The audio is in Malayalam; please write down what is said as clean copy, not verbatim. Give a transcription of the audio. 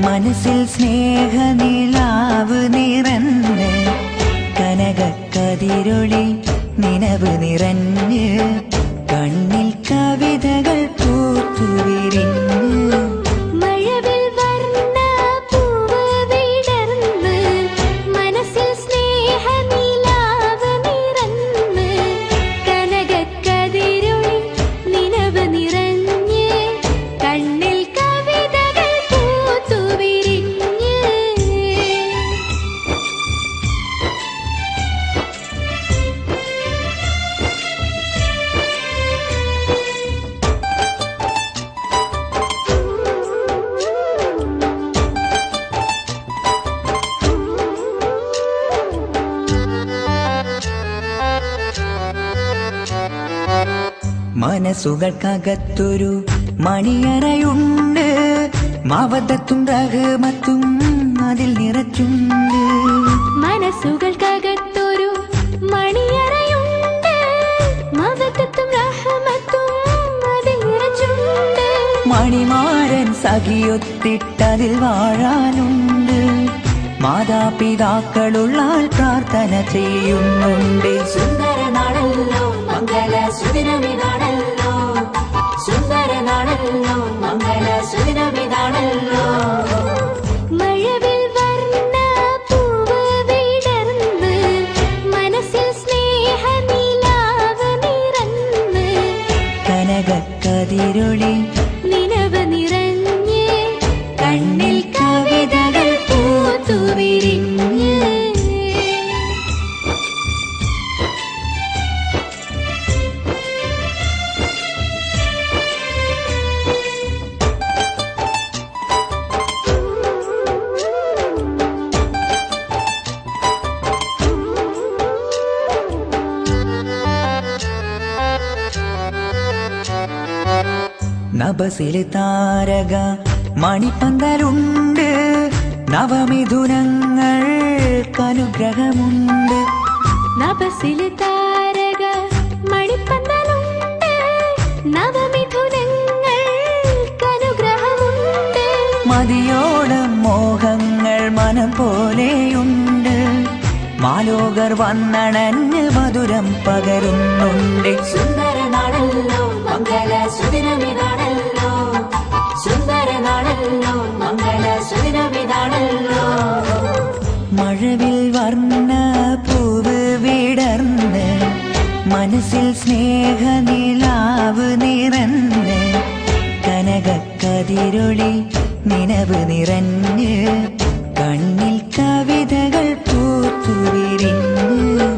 മനസ്സിൽ സ്നേഹനിലാവ് നിറഞ്ഞ് കനകക്കതിരൊളി നിനവ് നിറഞ്ഞ് കണ്ണിൽ കവിതകൾ പൂത്തുവിരിഞ്ഞ് മനസ്സുകൾക്കകത്തൊരു മണിയറയുണ്ട്, മവദത്തും റഹ്മത്തും അതിൽ നിറച്ചുണ്ട്. മനസ്സുകൾക്കകത്തൊരു മണിയറയുണ്ട്, മവദത്തും റഹ്മത്തും അതിൽ നിറച്ചുണ്ട്. മണിമാരൻ സഖിയൊത്തിട്ടതിൽ വാഴാനുണ്ട്, മാതാപിതാക്കളുള്ള പ്രാർത്ഥന ചെയ്യുന്നുണ്ട്. സുന്ദരനാണല്ലോ മംഗല സുദിനമിതാണല്ലോ, സുന്ദരനാണല്ലോ മംഗല സുദിനമിതാണല്ലോ. മഴവിൽ വർണ്ണ പൂവ് വിടർന്ന് മനസ്സിൽ സ്നേഹനിലാവ് നിറഞ്ഞ് കനകക്കതിരൊളി നിനവ് നിറഞ്ഞ് കണ്ണിൽ കവിതകൾ പൂത്തുവിരിഞ്ഞ്. നഭസിലെ താരക മണിപ്പന്തലുണ്ട്, നവമിഥുനങ്ങൾക്കനുഗ്രഹമുണ്ട്. നഭസിലെ താരക മണിപ്പന്തലുണ്ട്, നവമിഥുനങ്ങൾക്കനുഗ്രഹമുണ്ട്. മതിയോളം മോഹങ്ങൾ മനം പോലെയുണ്ട്, മാലോകർ വന്നണഞ്ഞ് മധുരം പകരുന്നുണ്ട്. സുന്ദരനാണല്ലോ മംഗല സുദിനമിതാണല്ലോ, സുന്ദരനാണല്ലോ മംഗല സുദിനമിതാണല്ലോ. മഴവിൽ വർണ്ണ പൂവ് വിടർന്ന് മനസ്സിൽ സ്നേഹനിലാവ് നിറഞ്ഞ് കനകക്കതിരൊളി നിനവ് നിറഞ്ഞ് കണ്ണിൽ കവിതകൾ പൂത്തുവിരിഞ്ഞ്